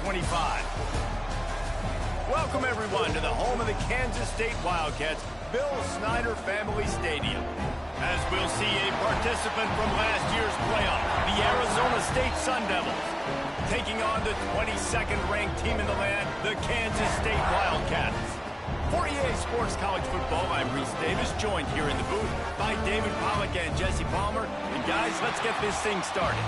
25. Welcome, everyone, to the home of the Kansas State Wildcats, Bill Snyder Family Stadium. As we'll see a participant from last year's playoff, the Arizona State Sun Devils, taking on the 22nd-ranked team in the land, the Kansas State Wildcats. For EA Sports College Football, I'm Reese Davis, joined here in the booth by David Pollack and Jesse Palmer. And guys, let's get this thing started.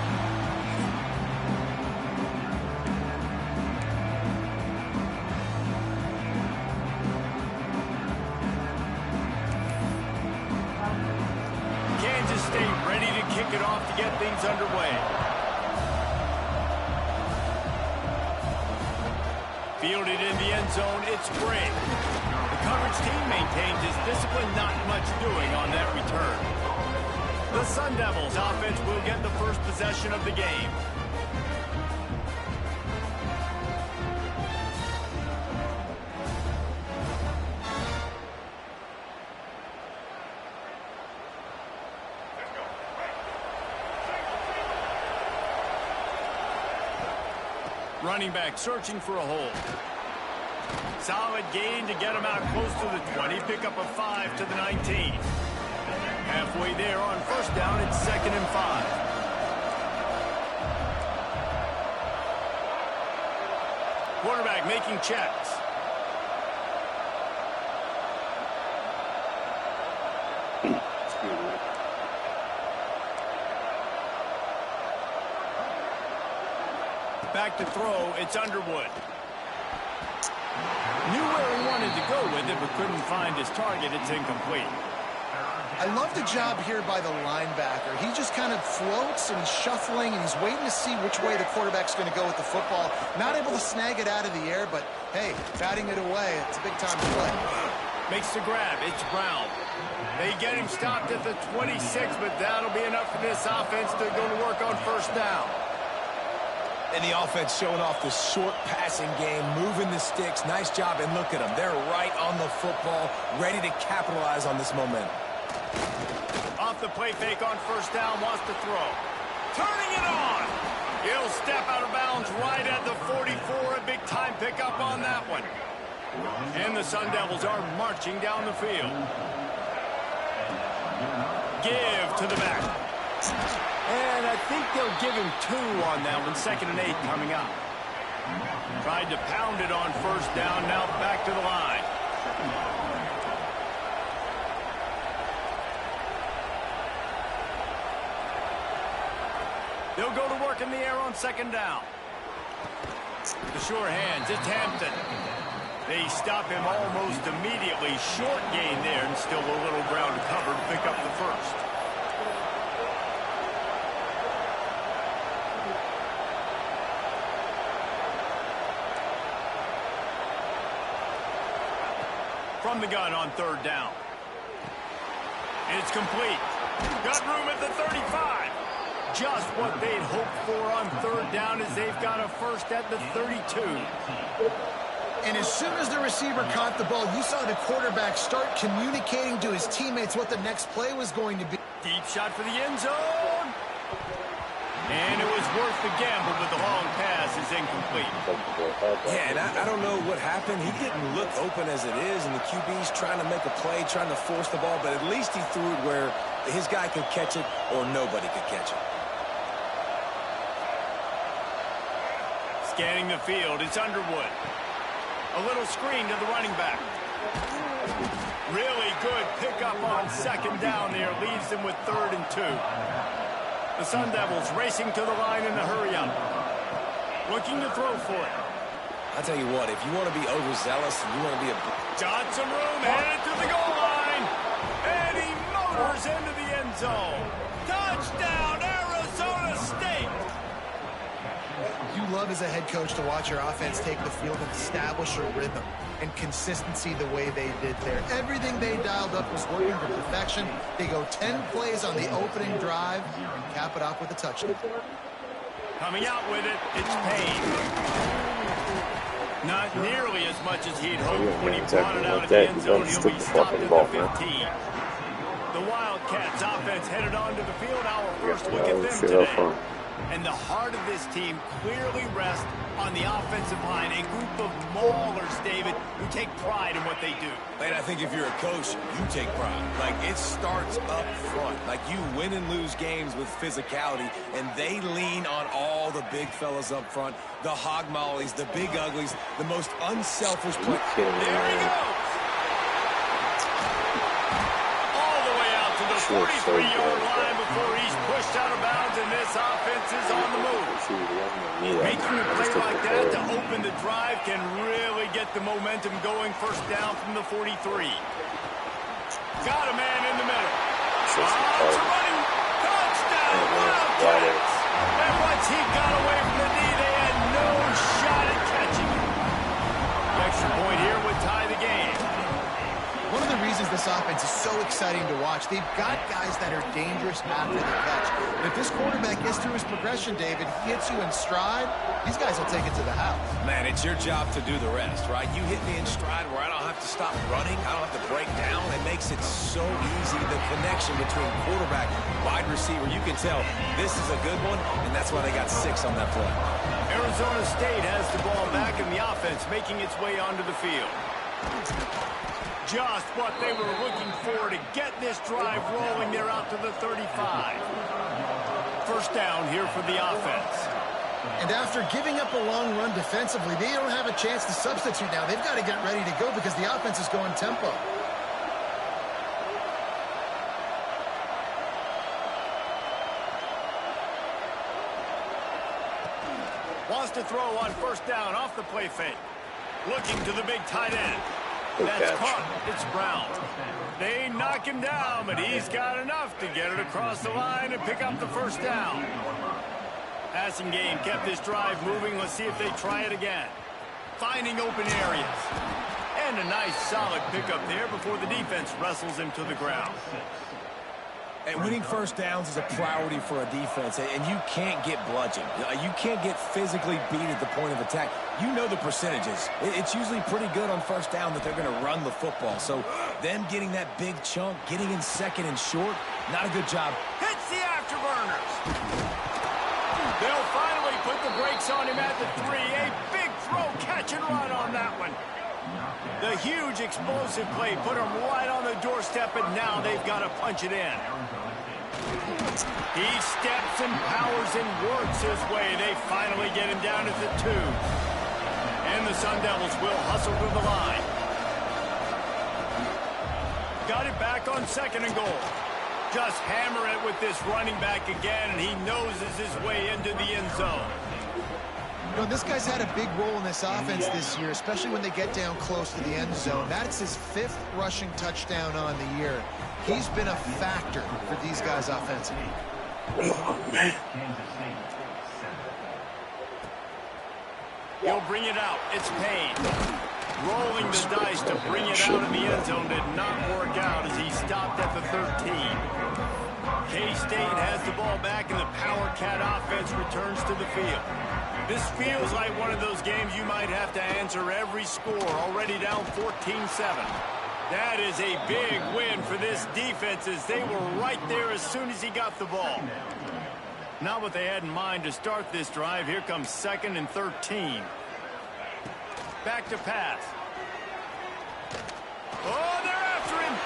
Kansas State ready to kick it off to get things underway. Fielded in the end zone, it's Gray. The coverage team maintains his discipline, not much doing on that return. The Sun Devils offense will get the first possession of the game. Running back searching for a hole. Solid gain to get him out close to the 20. Pick up a 5 to the 19. Halfway there on first down, it's 2nd and 5. Quarterback making checks. Back to throw, it's Underwood. Knew where he wanted to go with it, but couldn't find his target. It's incomplete. I love the job here by the linebacker. He just kind of floats and he's shuffling and he's waiting to see which way the quarterback's going to go with the football. Not able to snag it out of the air, but hey, batting it away, it's a big time play. Makes the grab, it's Brown. They get him stopped at the 26, but that'll be enough for this offense to go to work on first down. And the offense showing off the short passing game, moving the sticks. Nice job, and look at them. They're right on the football, ready to capitalize on this momentum. Off the play fake on first down, wants to throw. Turning it on. He'll step out of bounds right at the 44. A big time pickup on that one. And the Sun Devils are marching down the field. Give to the back. And I think they'll give him 2 on that one. 2nd and 8 coming up. Tried to pound it on first down. Now back to the line. They'll go to work in the air on 2nd down. The sure hands. It's Hampton. They stop him almost immediately. Short gain there, and still a little ground to cover to pick up the first. From the gun on 3rd down. It's complete. Got room at the 35. Just what they'd hoped for on 3rd down as they've got a first at the 32. And as soon as the receiver caught the ball, you saw the quarterback start communicating to his teammates what the next play was going to be. Deep shot for the end zone. And it was worth the gamble, but the long pass is incomplete. Yeah, and I don't know what happened. He didn't look open as it is, and the QB's trying to make a play, trying to force the ball, but at least he threw it where his guy could catch it or nobody could catch it. Scanning the field, it's Underwood. A little screen to the running back. Really good pickup on 2nd down there. Leaves them with 3rd and 2. The Sun Devils racing to the line in a hurry up. Looking to throw for it. I'll tell you what, if you want to be overzealous and you want to be a... Got some room, headed to the goal line. And he motors into the end zone. Touchdown, Arizona State. You love as a head coach to watch your offense take the field and establish a rhythm and consistency the way they did there. Everything they dialed up was working to perfection. They go 10 plays on the opening drive and cap it off with a touchdown. Coming out with it, it's Payne. Not nearly as much as he'd hoped when he brought it out at the end zone. He'll be stopped at the 15. The Wildcats offense headed onto the field. Our first look at them today. And the heart of this team clearly rests on the offensive line, a group of maulers, David, who take pride in what they do. And I think if you're a coach, you take pride. Like, it starts up front. Like, you win and lose games with physicality, and they lean on all the big fellas up front, the hog mollies, the big uglies, the most unselfish play. There he goes. All the way out to the 43-yard line before he's pushed out of bounds, and this offense is on the move. Making a play like that to open the drive can really get the momentum going. First down from the 43. Got a man in the middle. It's a running touchdown, Wildcats. And once he got away from the knee, they had no shot at catching him. The extra point here would tie the game. One of the reasons this offense is so exciting to watch, they've got guys that are dangerous after the catch. But if this quarterback gets through his progression, David, he hits you in stride, these guys will take it to the house. Man, it's your job to do the rest, right? You hit me in stride where I don't have to stop running. I don't have to break down. It makes it so easy. The connection between quarterback, wide receiver, you can tell this is a good one, and that's why they got 6 on that play. Arizona State has the ball back in the offense, making its way onto the field. Just what they were looking for to get this drive rolling. They're out to the 35. First down here for the offense. And after giving up a long run defensively, they don't have a chance to substitute now. They've got to get ready to go because the offense is going tempo. Wants to throw on first down off the play fake. Looking to the big tight end. That's caught. It's Brown. They knock him down, but he's got enough to get it across the line and pick up the first down. Passing game kept this drive moving. Let's see if they try it again. Finding open areas. And a nice solid pickup there before the defense wrestles him to the ground. And winning first downs is a priority for a defense, and you can't get bludgeoned. You can't get physically beat at the point of attack. You know the percentages. It's usually pretty good on first down that they're going to run the football. So them getting that big chunk, getting in second and short, not a good job. Hits the afterburners. They'll finally put the brakes on him at the 3. A big throw, catch and run on that one. The huge explosive play put him right on the doorstep, and now they've got to punch it in. He steps and powers and works his way. They finally get him down at the 2. And the Sun Devils will hustle to the line. Got it back on second and goal. Just hammer it with this running back again, and he noses his way into the end zone. You know, this guy's had a big role in this offense this year, especially when they get down close to the end zone. That's his 5th rushing touchdown on the year. He's been a factor for these guys offensively. Oh, man. He'll bring it out. It's Payne. Rolling the dice to bring it out of the end zone did not work out as he stopped at the 13. K-State has the ball back, and the Power Cat offense returns to the field. This feels like one of those games you might have to answer every score, already down 14-7. That is a big win for this defense as they were right there as soon as he got the ball. Not what they had in mind to start this drive. Here comes 2nd and 13. Back to pass. Oh, they're after him.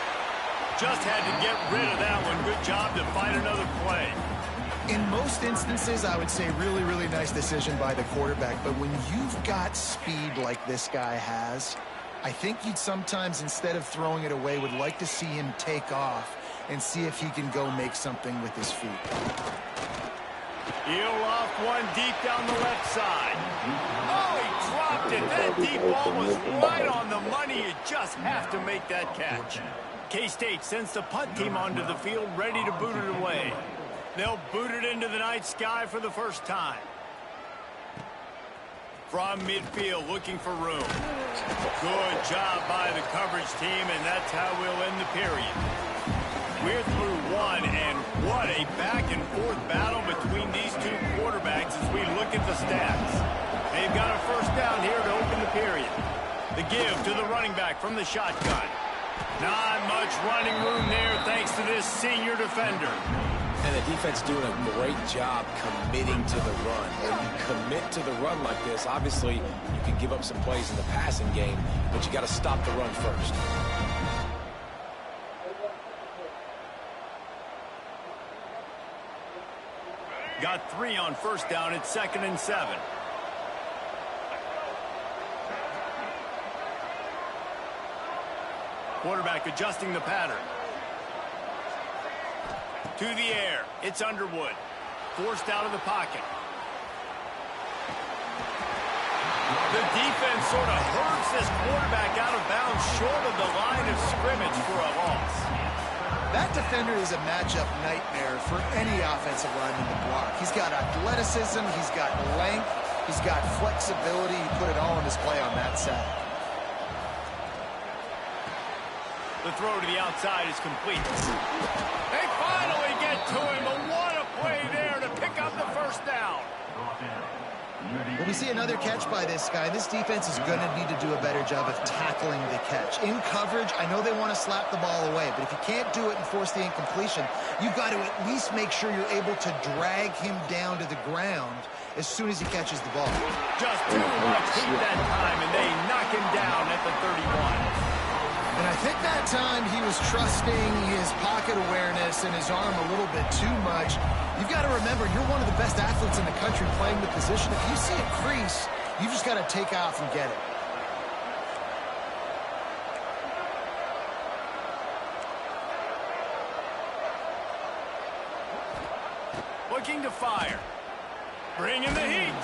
Just had to get rid of that one. Good job to find another play. In most instances, I would say really, really nice decision by the quarterback. But when you've got speed like this guy has, I think you'd sometimes, instead of throwing it away, would like to see him take off and see if he can go make something with his feet. He'll off one deep down the left side. Oh, he dropped it. That deep ball was right on the money. You just have to make that catch. K-State sends the punt team onto the field, ready to boot it away. They'll boot it into the night sky for the first time. From midfield, looking for room. Good job by the coverage team, and that's how we'll end the period. We're through one, and what a back-and-forth battle between these two quarterbacks as we look at the stats. They've got a first down here to open the period. The give to the running back from the shotgun. Not much running room there thanks to this senior defender. And the defense doing a great job committing to the run. When you commit to the run like this, obviously you can give up some plays in the passing game, but you got to stop the run first. Got 3 on first down. It's 2nd and 7. Quarterback adjusting the pattern. To the air. It's Underwood. Forced out of the pocket. The defense sort of hurts this quarterback out of bounds short of the line of scrimmage for a loss. That defender is a matchup nightmare for any offensive lineman to block. He's got athleticism, he's got length, he's got flexibility. He put it all on display on that side. The throw to the outside is complete. They finally get to him, but what a play there to pick up the first down. When we see another catch by this guy, this defense is going to need to do a better job of tackling the catch. In coverage, I know they want to slap the ball away, but if you can't do it and force the incompletion, you've got to at least make sure you're able to drag him down to the ground as soon as he catches the ball. Just too much heat that time, and they knock him down at the 31. And I think that time he was trusting his pocket awareness and his arm a little bit too much. You've got to remember, you're one of the best athletes in the country playing the position. If you see a crease, you've just got to take off and get it. Looking to fire. Bringing the heat.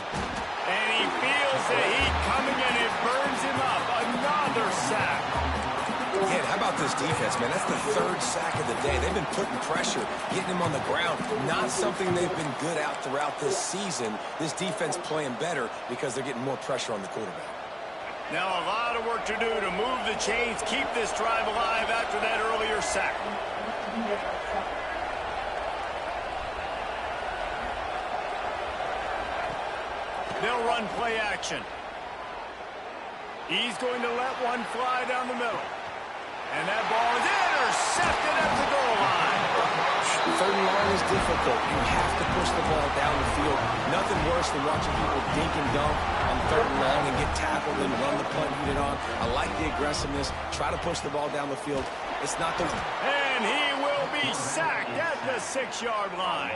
And he feels the heat coming, and it burns him up. Another sack. Yeah, how about this defense, man? That's the 3rd sack of the day. They've been putting pressure, getting him on the ground. Not something they've been good at throughout this season. This defense playing better because they're getting more pressure on the quarterback. Now a lot of work to do to move the chains, keep this drive alive after that earlier sack. They'll run play action. He's going to let one fly down the middle. And that ball is intercepted at the goal line. 3rd and long is difficult. You have to push the ball down the field. Nothing worse than watching people dink and dunk on 3rd and long and get tackled and run the punt unit on. I like the aggressiveness. Try to push the ball down the field. It's not the... And he will be sacked at the 6-yard line.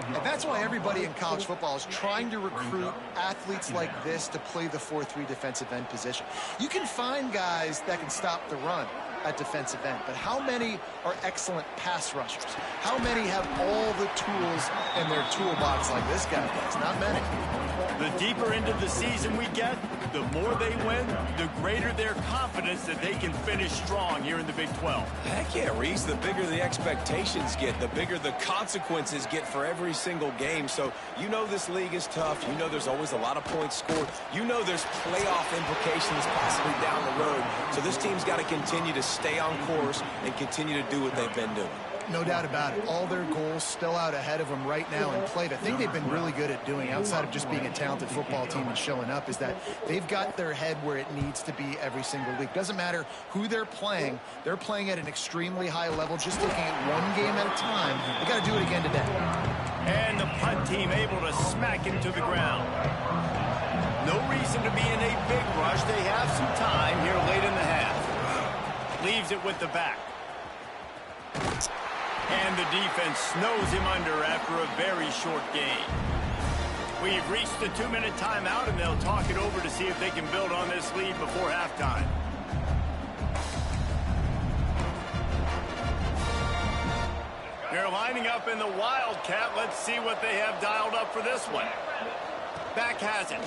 And that's why everybody in college football is trying to recruit athletes like this to play the 4-3 defensive end position. You can find guys that can stop the run at defensive end, but how many are excellent pass rushers? How many have all the tools in their toolbox like this guy does? Not many. The deeper into the season we get, the more they win, the greater their confidence that they can finish strong here in the Big 12. Heck yeah, Reese. The bigger the expectations get, the bigger the consequences get for every single game. So you know this league is tough. You know there's always a lot of points scored. You know there's playoff implications possibly down the road. So this team's got to continue to stay on course and continue to do what they've been doing. No doubt about it. All their goals still out ahead of them right now in play. The thing they've been really good at doing, outside of just being a talented football team and showing up, is that they've got their head where it needs to be every single week. Doesn't matter who they're playing at an extremely high level, just taking it one game at a time. They got to do it again today. And the punt team able to smack him to the ground. No reason to be in a big rush. They have some time here late in the half. Leaves it with the back. And the defense snows him under after a very short game. We've reached the 2-minute timeout, and they'll talk it over to see if they can build on this lead before halftime. They're lining up in the Wildcat. Let's see what they have dialed up for this one. Back has it.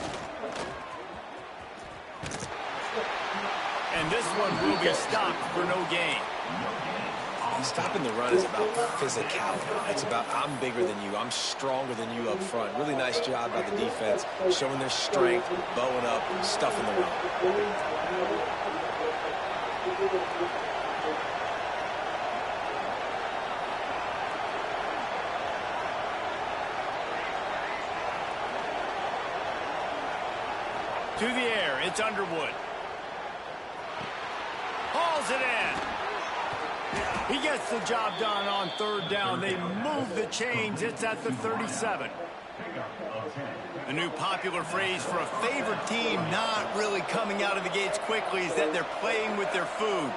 And this one will be stopped for no gain. Stopping the run is about physicality. It's about I'm bigger than you. I'm stronger than you up front. Really nice job by the defense, showing their strength, bowing up, stuffing the run. To the air, it's Underwood. Hauls it in. He gets the job done on third down. They move the chains. It's at the 37. The new popular phrase for a favored team not really coming out of the gates quickly is that they're playing with their food.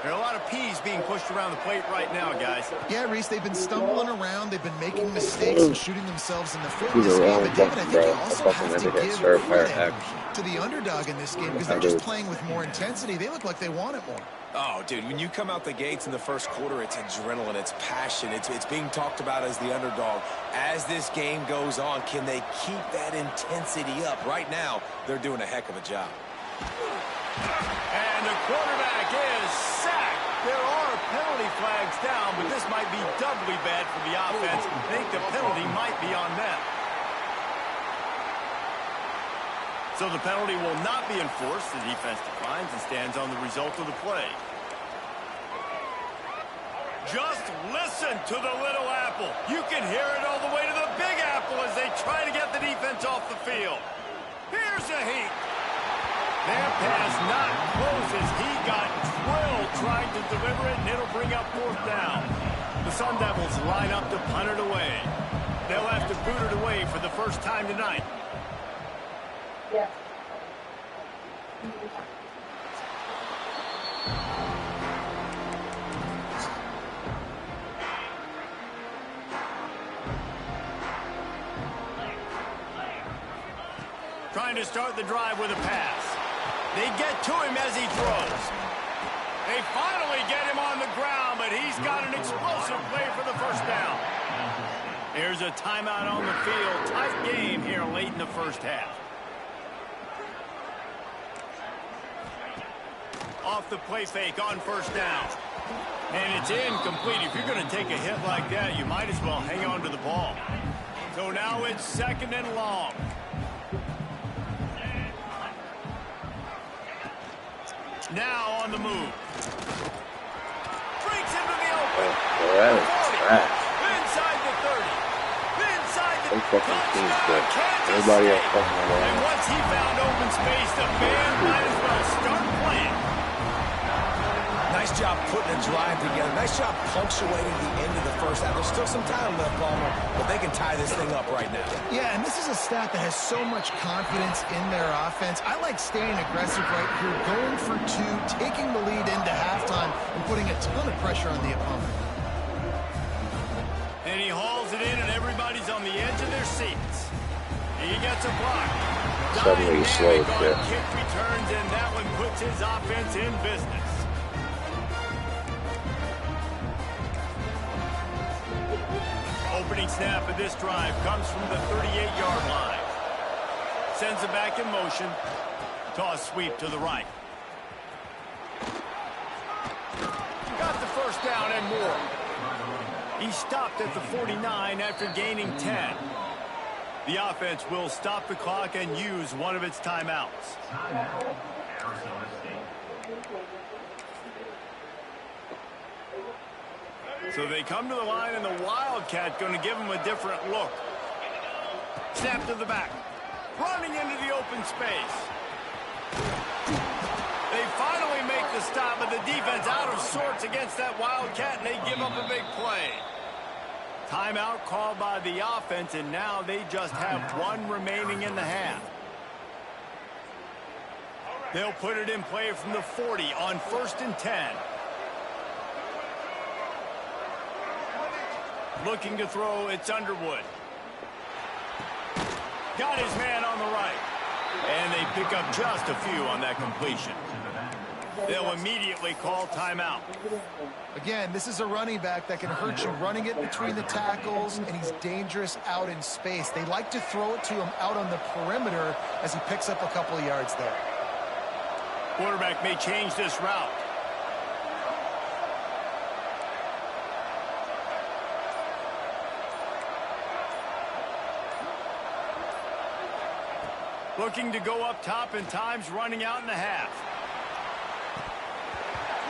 There are a lot of peas being pushed around the plate right now, guys. Yeah, Reese, they've been stumbling around. They've been making mistakes and shooting themselves in the foot in this game. But David, I think you also have to give credit to the underdog in this game because they're just playing with more intensity. They look like they want it more. Oh, dude, when you come out the gates in the first quarter, it's adrenaline, it's passion, it's being talked about as the underdog. As this game goes on, can they keep that intensity up? Right now, they're doing a heck of a job. And the quarterback is sacked. There are penalty flags down, but this might be doubly bad for the offense. I think the penalty might be on them. So the penalty will not be enforced. The defense declines and stands on the result of the play. Just listen to the little apple. You can hear it all the way to the big apple as they try to get the defense off the field. Here's a heat. Their pass not closes. He got drilled trying to deliver it, and it'll bring up fourth down. The Sun Devils line up to punt it away. They'll have to boot it away for the first time tonight. Yeah. Trying to start the drive with a pass. They get to him as he throws. They finally get him on the ground, but he's got an explosive play for the first down. Here's a timeout on the field. Tight game here late in the first half. Off the play fake on first down. And it's incomplete. If you're going to take a hit like that, you might as well hang on to the ball. So now it's second and long. Now on the move. Breaks into the open. That is trash. Inside the 30. Inside the fucking team's good. Kansas Everybody else State. fucking around. And once he found open space, the band might as well start playing. Nice job putting a drive together. Nice job punctuating the end of the first half. There's still some time left, Palmer, but they can tie this thing up right now. Yeah, and this is a staff that has so much confidence in their offense. I like staying aggressive right here, going for two, taking the lead into halftime, and putting a ton of pressure on the opponent. And he hauls it in, and everybody's on the edge of their seats. He gets a block. Suddenly he slowed Dynamic down. on kick returns, and that one puts his offense in business. Opening snap of this drive comes from the 38-yard line. Sends it back in motion. Toss sweep to the right. Got the first down and more. He stopped at the 49 after gaining 10. The offense will stop the clock and use one of its timeouts. So they come to the line, and the Wildcat going to give them a different look. Snap to the back. Running into the open space. They finally make the stop, but the defense out of sorts against that Wildcat, and they give up a big play. Timeout called by the offense, and now they just have one remaining in the half. They'll put it in play from the 40 on 1st and 10. Looking to throw, it's Underwood. Got his man on the right. And they pick up just a few on that completion. They'll immediately call timeout. Again, this is a running back that can hurt you running it between the tackles, and he's dangerous out in space. They like to throw it to him out on the perimeter as he picks up a couple of yards there. Quarterback may change this route. Looking to go up top, and time's running out in the half.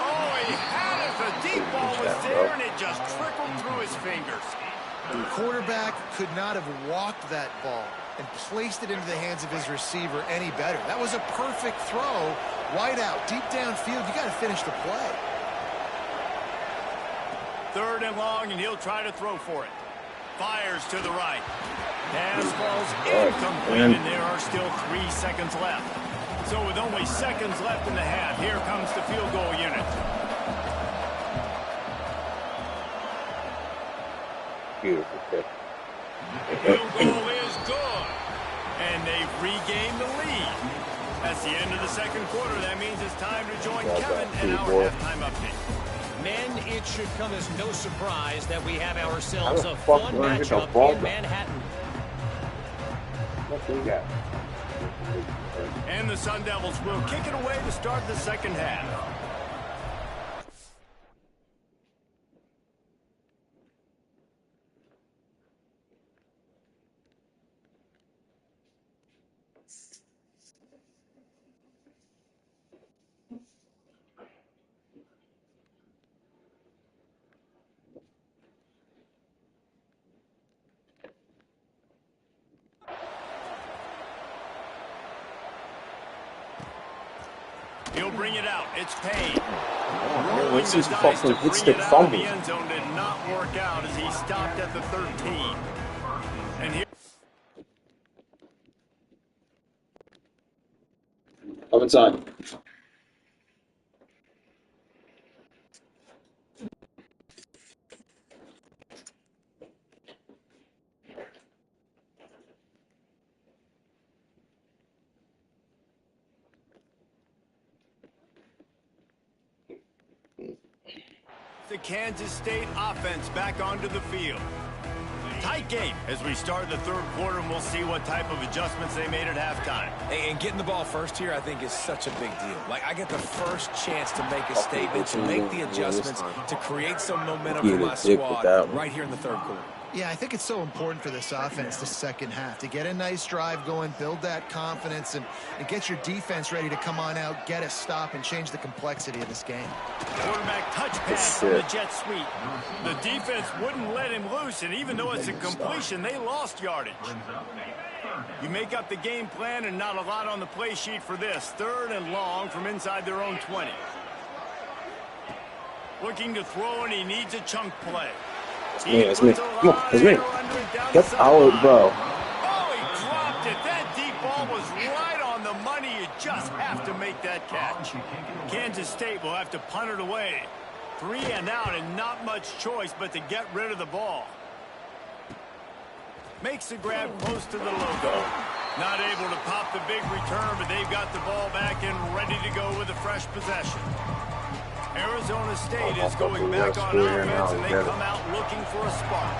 Oh, he had it. The deep ball was there, and it just trickled through his fingers. The quarterback could not have walked that ball and placed it into the hands of his receiver any better. That was a perfect throw. Wide out, deep downfield. You got to finish the play. 3rd and long, and he'll try to throw for it. Fires to the right. Pass falls incomplete, and there are still 3 seconds left. So with only seconds left in the half, here comes the field goal unit. Beautiful pick. Field goal is good. And they've regained the lead. That's the end of the 2nd quarter. That means it's time to join Kevin and our halftime update. Men, it should come as no surprise that we have ourselves a fun matchup in Manhattan. What we got? And the Sun Devils will kick it away to start the 2nd half. He'll bring it out. It's Payne. Rolling the dice to bring it out of the end zone did not work out as he stopped at the 13. And here. Come inside. The Kansas State offense back onto the field. Tight game as we start the 3rd quarter, and we'll see what type of adjustments they made at halftime. And getting the ball first here, I think, is such a big deal. Like, I get the first chance to make a statement, to make the adjustments, to create some momentum for my squad right here in the 3rd quarter. Yeah, I think it's so important for this offense the 2nd half to get a nice drive going, build that confidence, and get your defense ready to come on out, get a stop, and change the complexity of this game. Quarterback touch pass from the jet sweep. The defense wouldn't let him loose, and even though it's a completion, they lost yardage. You make up the game plan, and not a lot on the play sheet for this. 3rd and long from inside their own 20. Looking to throw, and he needs a chunk play. It's me. Come on, it's me. Get out, bro. Oh, he dropped it. That deep ball was right on the money. You just have to make that catch. Kansas State will have to punt it away. 3 and out, and not much choice but to get rid of the ball. Makes the grab close to the logo. Not able to pop the big return, but they've got the ball back and ready to go with a fresh possession. Arizona State is going back on offense, and they come out looking for a spark.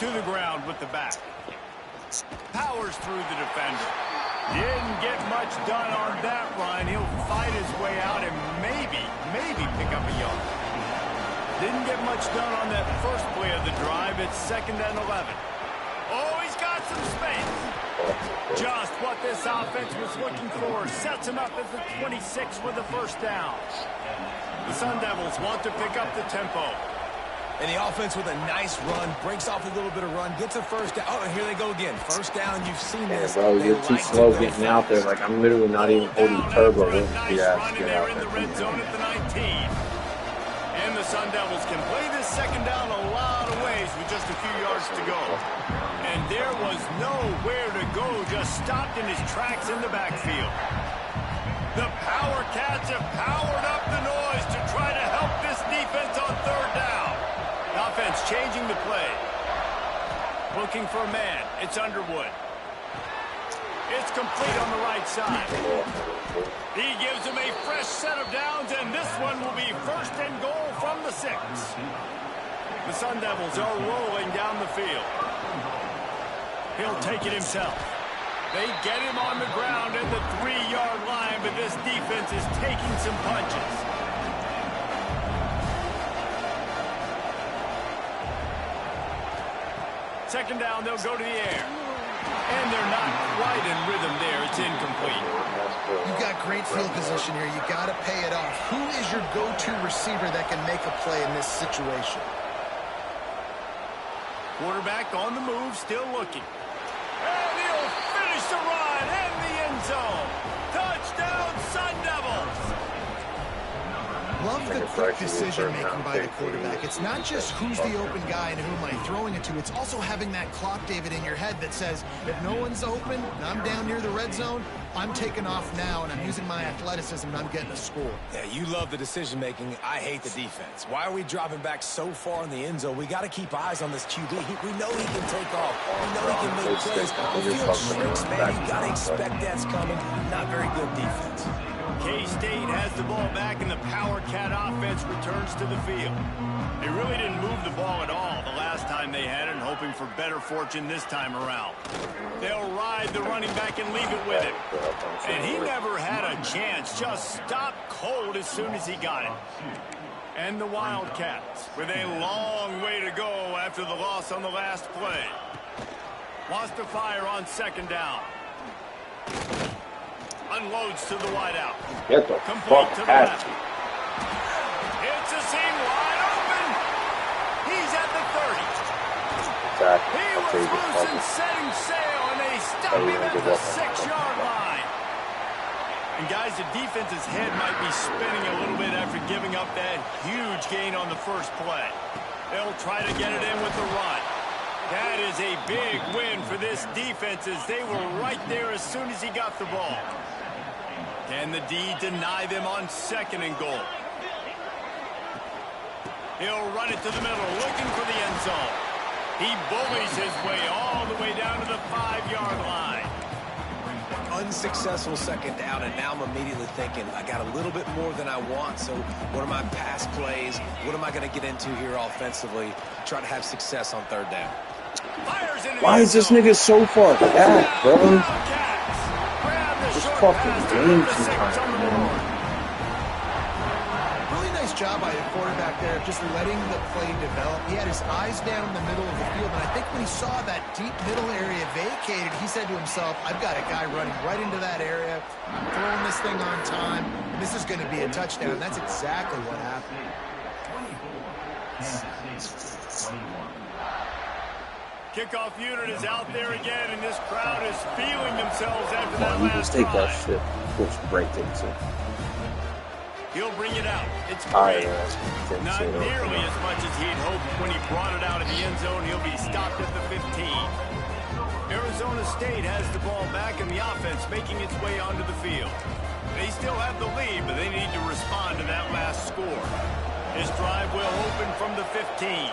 To the ground with the back. Powers through the defender. Didn't get much done on that run. He'll fight his way out and maybe pick up a yard. Didn't get much done on that first play of the drive. It's 2nd and 11. Oh, he's got some space. Just what this offense was looking for. Sets him up at the 26 with the 1st down. The Sun Devils want to pick up the tempo. And the offense with a nice run, breaks off a little bit of run, gets a 1st down. Oh, and here they go again. 1st down, you've seen this. Yeah, bro, you're too slow getting out there. Like, I'm literally not even holding turbo. Nice run, and they're in the red zone at the 19. And the Sun Devils can play this 2nd down a lot of ways with just a few yards to go. And there was nowhere to go, just stopped in his tracks in the backfield. The Power Cats have powered up the noise to try to help this defense on 3rd down. The offense changing the play. Looking for a man. It's Underwood. It's complete on the right side. He gives him a fresh set of downs, and this one will be 1st and goal from the 6. The Sun Devils are rolling down the field. He'll take it himself. They get him on the ground at the 3-yard line, but this defense is taking some punches. Second down, they'll go to the air. And they're not quite in rhythm there. It's incomplete. You've got great field position here. You got to pay it off. Who is your go-to receiver that can make a play in this situation? Quarterback on the move, still looking. And he'll finish the run in the end zone. Touchdown, Sun Devils. Love the quick decision-making by the quarterback. It's not just who's the open guy and who am I throwing it to. It's also having that clock, David, in your head that says, if no one's open and I'm down near the red zone, I'm taking off now, and I'm using my athleticism, and I'm getting a score. Yeah, you love the decision-making. I hate the defense. Why are we dropping back so far in the end zone? We got to keep eyes on this QB. We know he can take off. We know he can make plays. The field shrinks, man. You got to expect that's coming. Not very good defense. K-State has the ball back, and the Power Cat offense returns to the field. They really didn't move the ball at all the last time they had it, and hoping for better fortune this time around. They'll ride the running back and leave it with him. And he never had a chance, just stopped cold as soon as he got it. And the Wildcats, with a long way to go after the loss on the last play. Wants to fire on second down. Unloads to the wideout. Get the Complete fuck to the out. left. It's a seam wide open. He's at the 30. He was loose and setting sail, and they stop him at the 6-yard line. And guys, the defense's head might be spinning a little bit after giving up that huge gain on the first play. They'll try to get it in with the run. That is a big win for this defense, as they were right there as soon as he got the ball. Can the D deny them on second and goal? He'll run it to the middle, looking for the end zone. He bullies his way all the way down to the 5-yard line. Unsuccessful second down, and now I'm immediately thinking, I got a little bit more than I want, so what are my pass plays? What am I going to get into here offensively? Try to have success on third down. Why is this nigga so far back, bro? This fucking game sometimes, man. Really nice job by the quarterback there, just letting the play develop. He had his eyes down the middle of the field, and I think when he saw that deep middle area vacated, he said to himself, I've got a guy running right into that area. I'm throwing this thing on time. This is going to be a touchdown. That's exactly what happened. Kickoff unit is out there again, and this crowd is feeling themselves after that You last just take that drive. shit. Push break takes it. He'll bring it out. It's Alright, great. Not nearly as much as he'd hoped when he brought it out of the end zone. He'll be stopped at the 15. Arizona State has the ball back, and the offense making its way onto the field. They still have the lead, but they need to respond to that last score. His drive will open from the 15.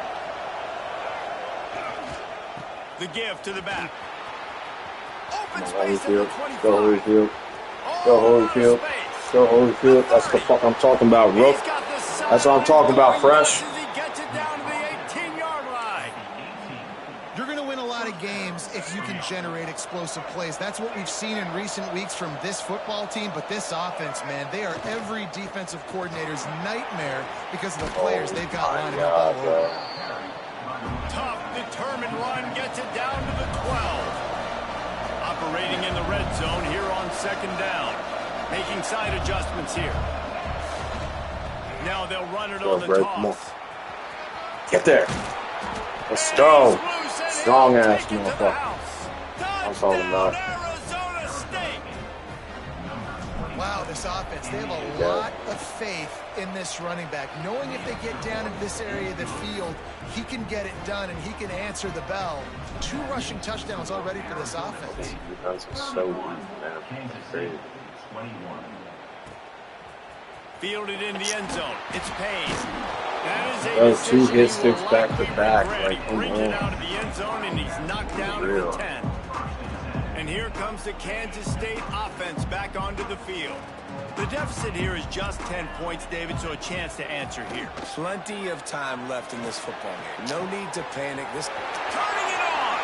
The give to the back. Open space in the 25. Go Holyfield. Go Holyfield. Go Holyfield. That's the fuck I'm talking about, Rook. That's what I'm talking about, Fresh. He gets it down to the 18-yard line. You're going to win a lot of games if you can generate explosive plays. That's what we've seen in recent weeks from this football team, but this offense, man, they are every defensive coordinator's nightmare because of the players they've got lining up all over. Tough, determined run gets it down to the 12. Operating in the red zone here on second down. Making side adjustments here. Now they'll run it on the toss. Get there. Let's go. Strong ass motherfucker. I'm talking about. Arizona State. Wow, this offense, they have a lot of faith in this running back. Knowing if they get down in this area of the field, he can get it done and he can answer the bell. 2 rushing touchdowns already for this offense. Defense is so weak, man. Crazy. Fielded in the end zone. It's Payne. That is a Those 2 hit decision sticks he will back to likely back. regret. Like, He come brings it out on. of the end zone, and he's knocked down to the 10. And here comes the Kansas State offense back onto the field. The deficit here is just 10 points, David, so a chance to answer here. Plenty of time left in this football game. No need to panic. This Turning it on.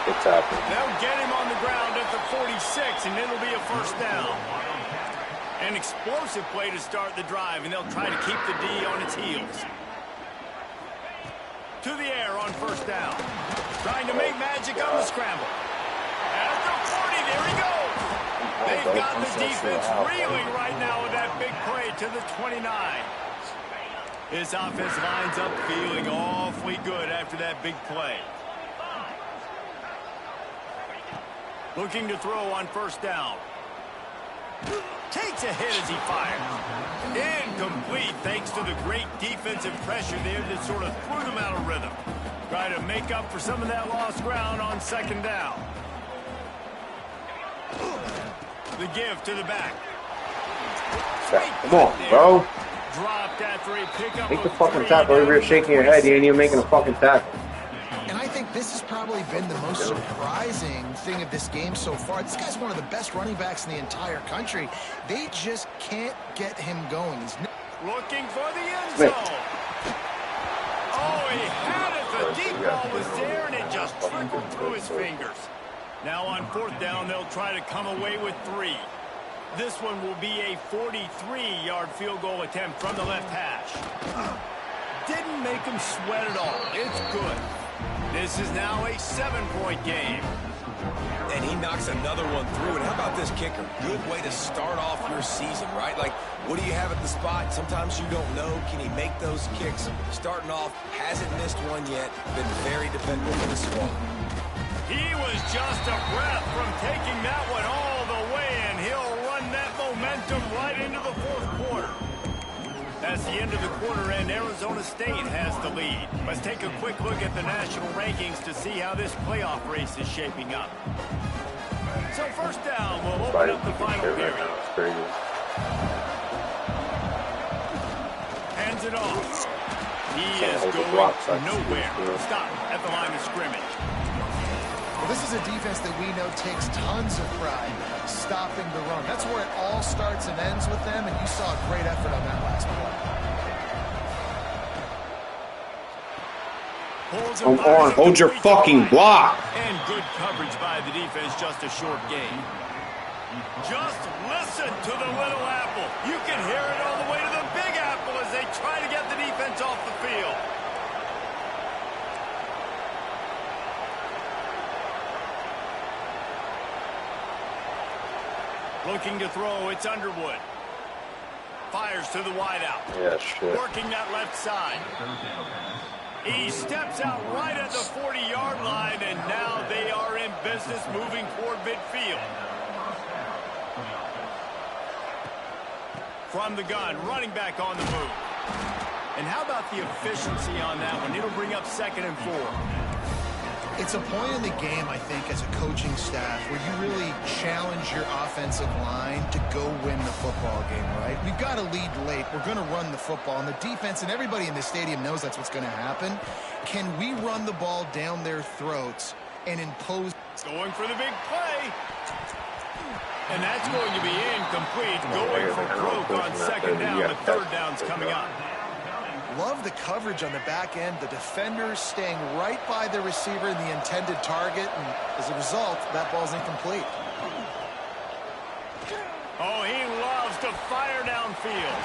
It's happening. They'll get him on the ground at the 46, and it'll be a first down. An explosive play to start the drive, and they'll try to keep the D on its heels. To the air on first down. Trying to make magic on the scramble. At the 40, there he goes. They've got the defense reeling right now with that big play to the 29. This offense lines up feeling awfully good after that big play. Looking to throw on first down. Takes a hit as he fires. Incomplete thanks to the great defensive pressure there that sort of threw them out of rhythm. Try to make up for some of that lost ground on second down. The give to the back. Come on, bro. Dropped after a pickup. Make the fucking tackle. Over here shaking your head. You ain't even making a fucking tackle. And I think this has probably been the most surprising thing of this game so far. This guy's one of the best running backs in the entire country. They just can't get him going. He's looking for the end zone. Oh, he had it. The deep ball was there, and it just trickled through his fingers. Now on fourth down, they'll try to come away with 3. This one will be a 43-yard field goal attempt from the left hash. Didn't make him sweat at all. It's good. This is now a 7-point game. And he knocks another one through. And how about this kicker? Good way to start off your season, right? Like, what do you have at the spot? Sometimes you don't know. Can he make those kicks? Starting off, hasn't missed one yet. Been very dependable for the squad. He was just a breath from taking that one all the way, and he'll run that momentum right into the fourth quarter. That's the end of the quarter, and Arizona State has the lead. Let's take a quick look at the national rankings to see how this playoff race is shaping up. So first down, we'll open up the final period. Hands it off. He is going nowhere. Stop at the line of scrimmage. Well, this is a defense that we know takes tons of pride stopping the run. That's where it all starts and ends with them, and you saw a great effort on that last play. Come on, hold your fucking block. And good coverage by the defense, just a short gain. Just listen to the little apple. You can hear it all the way to the big apple as they try to get the defense off the field. Looking to throw, it's Underwood. Fires to the wideout. Yeah, shit. Working that left side. He steps out right at the 40-yard line, and now they are in business moving toward midfield. From the gun, running back on the move. And how about the efficiency on that one? It'll bring up 2nd and 4. It's a point in the game, I think, as a coaching staff, where you really challenge your offensive line to go win the football game, right? We've got to lead late. We're going to run the football. And the defense and everybody in the stadium knows that's what's going to happen. Can we run the ball down their throats and impose? Going for the big play. And that's going to be incomplete. Going for broke on 2nd down. The 3rd down's coming up. Love the coverage on the back end. The defenders staying right by the receiver and the intended target. And as a result, that ball's incomplete. Oh, he loves to fire downfield.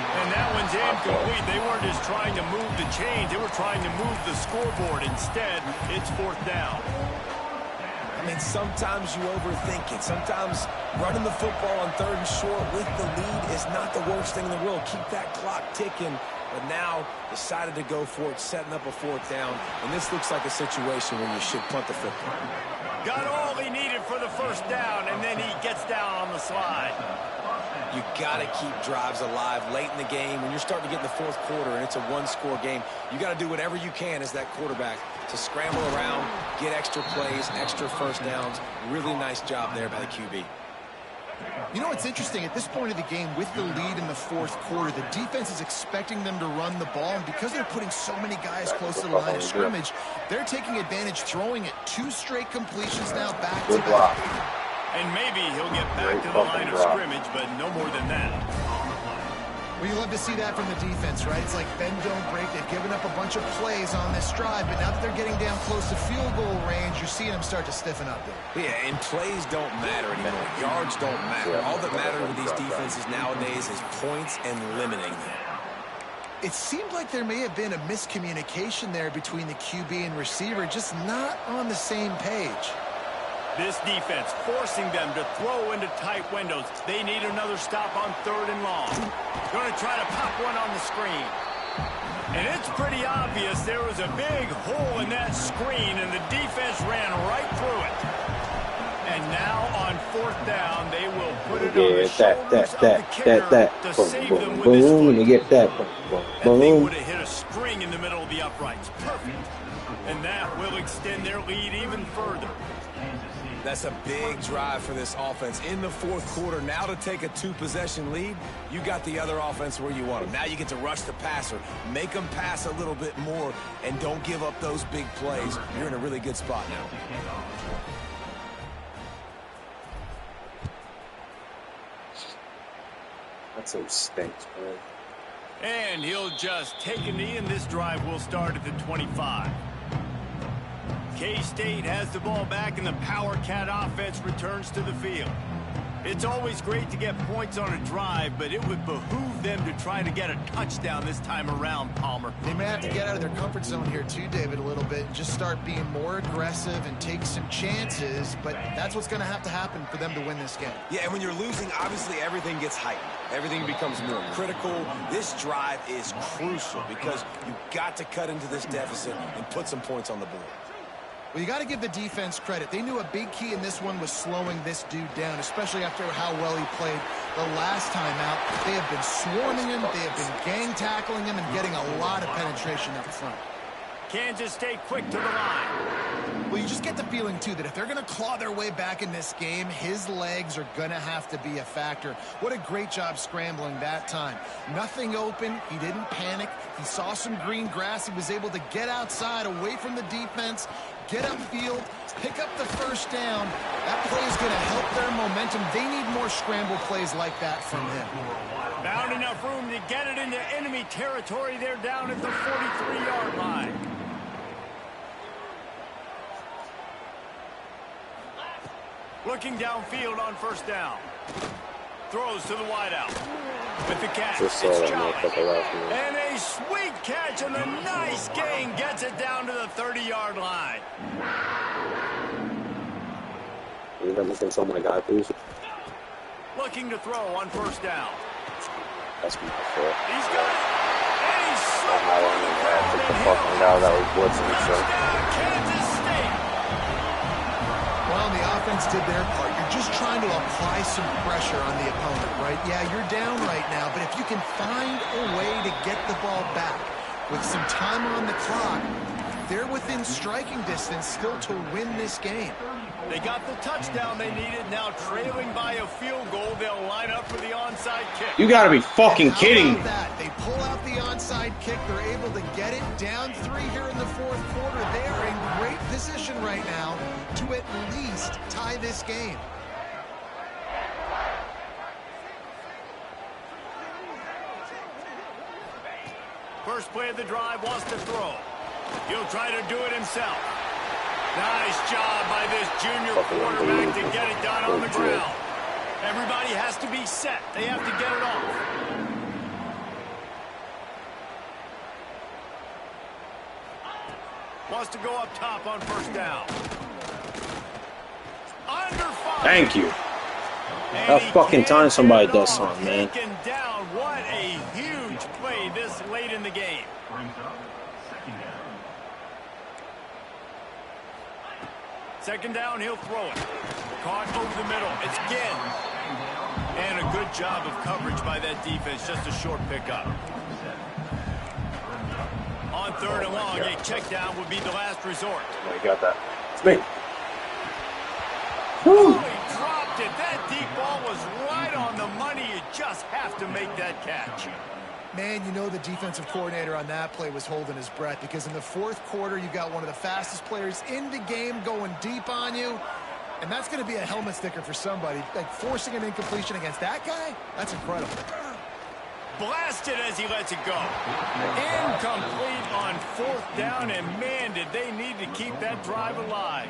And that one's incomplete. They weren't just trying to move the chains. They were trying to move the scoreboard. Instead, it's 4th down. I mean, sometimes you overthink it. Sometimes running the football on 3rd and short with the lead is not the worst thing in the world. Keep that clock ticking. But now decided to go for it, setting up a 4th down. And this looks like a situation where you should punt the football. Got all he needed for the 1st down, and then he gets down on the slide. You got to keep drives alive late in the game. When you're starting to get in the 4th quarter and it's a 1-score game, you got to do whatever you can as that quarterback to scramble around, get extra plays, extra 1st downs. Really nice job there by the QB. You know what's interesting? At this point of the game, with the lead in the 4th quarter, the defense is expecting them to run the ball, and because they're putting so many guys close to the line of scrimmage, they're taking advantage, throwing it 2 straight completions now back to back. And maybe he'll get back to the line of scrimmage, but no more than that. Well, you love to see that from the defense, right? It's like bend, don't break. They've given up a bunch of plays on this drive, but now that they're getting down close to field goal range, you're seeing them start to stiffen up there. Yeah, and plays don't matter anymore. Yards don't matter. All that matters with these defenses nowadays is points and limiting them. It seemed like there may have been a miscommunication there between the QB and receiver, just not on the same page. This defense forcing them to throw into tight windows. They need another stop on 3rd and long. Going to try to pop one on the screen. And it's pretty obvious there was a big hole in that screen, and the defense ran right through it. And And now on 4th down, they will put it on Yeah, the shoulders of the kicker to boom, save boom, them with boom, his boom, foot. and get that, boom, boom, That thing boom. would have hit a string in the middle of the uprights. Perfect. And that will extend their lead even further. That's a big drive for this offense in the 4th quarter. Now to take a 2-possession lead, you got the other offense where you want them. Now you get to rush the passer, make them pass a little bit more, and don't give up those big plays. You're in a really good spot now. That's some stinks, man. And he'll just take a knee, and this drive will start at the 25. K-State has the ball back, and the Power Cat offense returns to the field. It's always great to get points on a drive, but it would behoove them to try to get a touchdown this time around, Palmer. They may have to get out of their comfort zone here too, David, a little bit, and just start being more aggressive and take some chances, but that's what's going to happen for them to win this game. Yeah, and when you're losing, obviously everything gets heightened. Everything becomes more critical. This drive is crucial because you've got to cut into this deficit and put some points on the board. Well, you got to give the defense credit. They knew a big key in this one was slowing this dude down, especially after how well he played the last time out. They have been swarming him, they have been gang tackling him, and getting a lot of penetration up front. Kansas State quick to the line. Well, you just get the feeling, too, that if they're going to claw their way back in this game, his legs are going to have to be a factor. What a great job scrambling that time. Nothing open. He didn't panic. He saw some green grass. He was able to get outside, away from the defense, get upfield, pick up the first down. That play is going to help their momentum. They need more scramble plays like that from him. Found enough room to get it into enemy territory. They're down at the 43-yard line. Looking downfield on first down. Throws to the wideout. With the catch, it's Challis. And a sweet catch and a nice gain gets it down to the 30-yard line. You let me say something like that, please. Looking to throw on first down. That's my fault. He's got it. And he's so Took the fucking guy that was blitzing, so. Kansas State. Well, the offense did their part. You're just trying to apply some pressure on the opponent, right? Yeah, you're down right now, but if you can find a way to get the ball back with some time on the clock, they're within striking distance still to win this game. They got the touchdown they needed. Now trailing by a field goal, they'll line up for the onside kick. You gotta be fucking kidding me. They pull out the onside kick. They're able to get it down 3 here in the 4th quarter. They are in great position right now to at least tie this game. First play of the drive, wants to throw. He'll try to do it himself. Nice job by this junior quarterback to get it done on the ground. Everybody has to be set. They have to get it off. Wants to go up top on first down. Under fire. Thank you. That fucking time somebody does something, man. Taken down. What a huge play this late in the game. Second down, he'll throw it. Caught over the middle. It's Ginn. And a good job of coverage by that defense. Just a short pickup. On third and long, a check down would be the last resort. I got that. It's me. Oh, he dropped it. That deep ball was right on the money. You just have to make that catch. Man, you know the defensive coordinator on that play was holding his breath because in the 4th quarter, you got one of the fastest players in the game going deep on you, and that's going to be a helmet sticker for somebody. Like, forcing an incompletion against that guy, that's incredible. Blasted as he lets it go. Incomplete on 4th down, and man, did they need to keep that drive alive.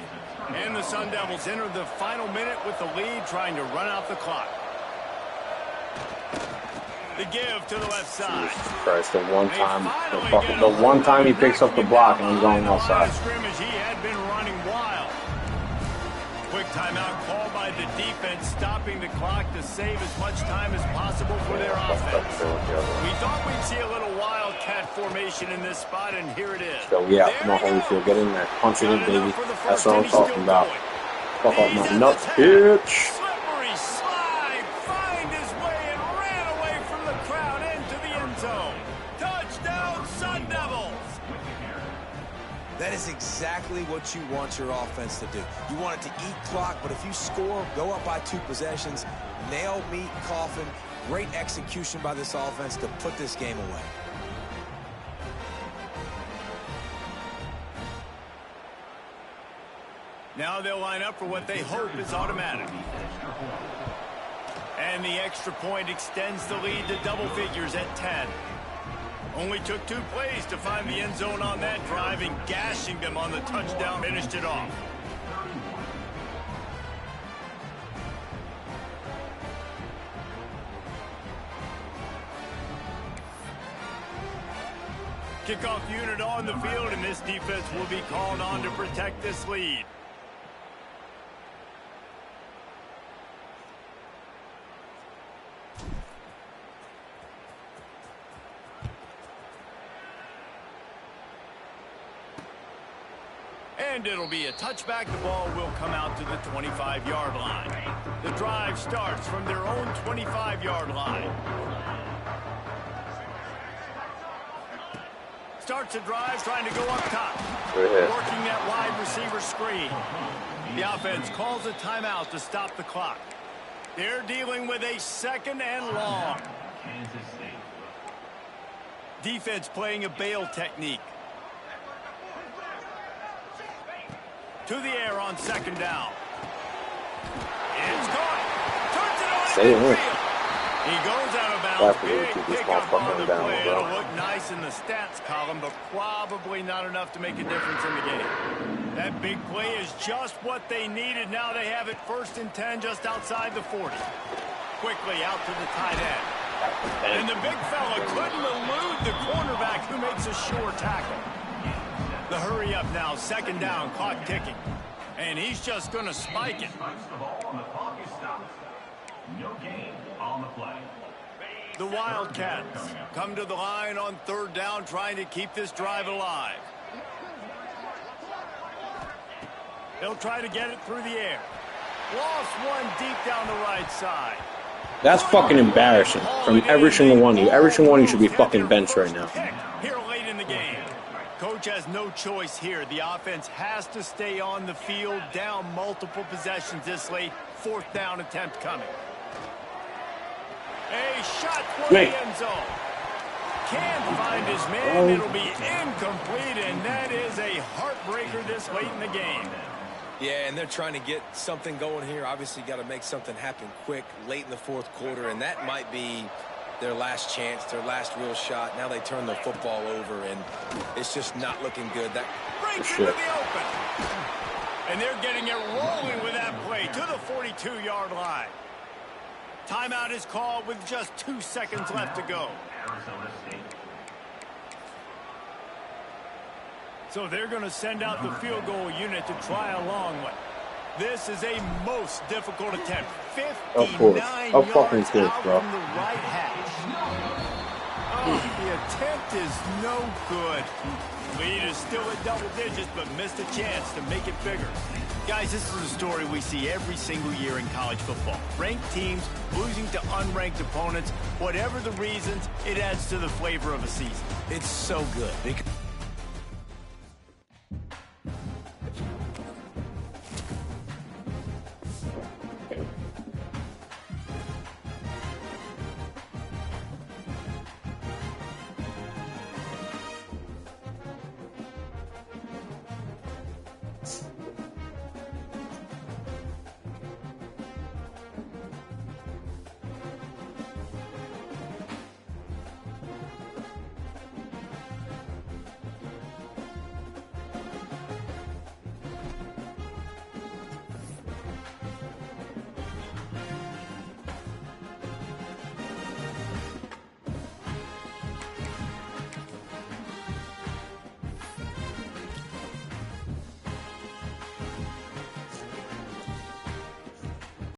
And the Sun Devils enter the final minute with the lead, trying to run out the clock. The give to the left side. Jesus Christ, the one time he picks up the block and he's going outside. Scrimmage, he had been running wild. Quick timeout called by the defense, stopping the clock to save as much time as possible for their offense. We thought we'd see a little wildcat formation in this spot, and here it is. So yeah, come on, Holyfield, get in there. Punch it in, baby. That's what I'm talking about. Fuck off my nuts, bitch. Slippery slide, find his way and ran away from the crowd into the end zone. Touchdown, Sun Devils. That is exactly what you want your offense to do. You want it to eat clock, but if you score, go up by 2 possessions, nail, meat, coffin. Great execution by this offense to put this game away. Now they'll line up for what they hope is automatic. And the extra point extends the lead to double figures at 10. Only took 2 plays to find the end zone on that drive, and gashing them on the touchdown finished it off. Kickoff unit on the field, and this defense will be called on to protect this lead. And it'll be a touchback. The ball will come out to the 25-yard line. The drive starts from their own 25-yard line. Starts a drive trying to go up top. Working that wide receiver screen. The offense calls a timeout to stop the clock. They're dealing with a 2nd and long. Defense playing a bail technique. To the air on 2nd down. It's caught. Turns it on in the field. He goes out of bounds. Big pickup on the play. It'll look nice in the stats column, but probably not enough to make a difference in the game. That big play is just what they needed. Now they have it 1st and 10 just outside the 40. Quickly out to the tight end. And the big fella couldn't elude the cornerback who makes a sure tackle. The hurry up now, 2nd down, clock ticking. And he's just going to spike it. The Wildcats come to the line on 3rd down, trying to keep this drive alive. They'll try to get it through the air. Lost one deep down the right side. That's fucking embarrassing from every single one of you. Every single one of you should be fucking benched right now. Here late in the game. Coach has no choice here. The offense has to stay on the field, down multiple possessions this late. 4th down attempt coming. A shot for the end zone. Can't find his man. It'll be incomplete, and that is a heartbreaker this late in the game. Yeah, and they're trying to get something going here. Obviously, got to make something happen quick late in the 4th quarter, and that might be their last chance, their last real shot. Now they turn the football over, and it's just not looking good. That breaks into the open. And they're getting it rolling with that play to the 42-yard line. Timeout is called with just 2 seconds left to go. So they're going to send out the field goal unit to try a long one. This is a most difficult attempt. 59 yards out from the right hash. Oh, the attempt is no good. Lead is still at double digits, but missed a chance to make it bigger. Guys, this is a story we see every single year in college football. Ranked teams losing to unranked opponents. Whatever the reasons, it adds to the flavor of a season. It's so good.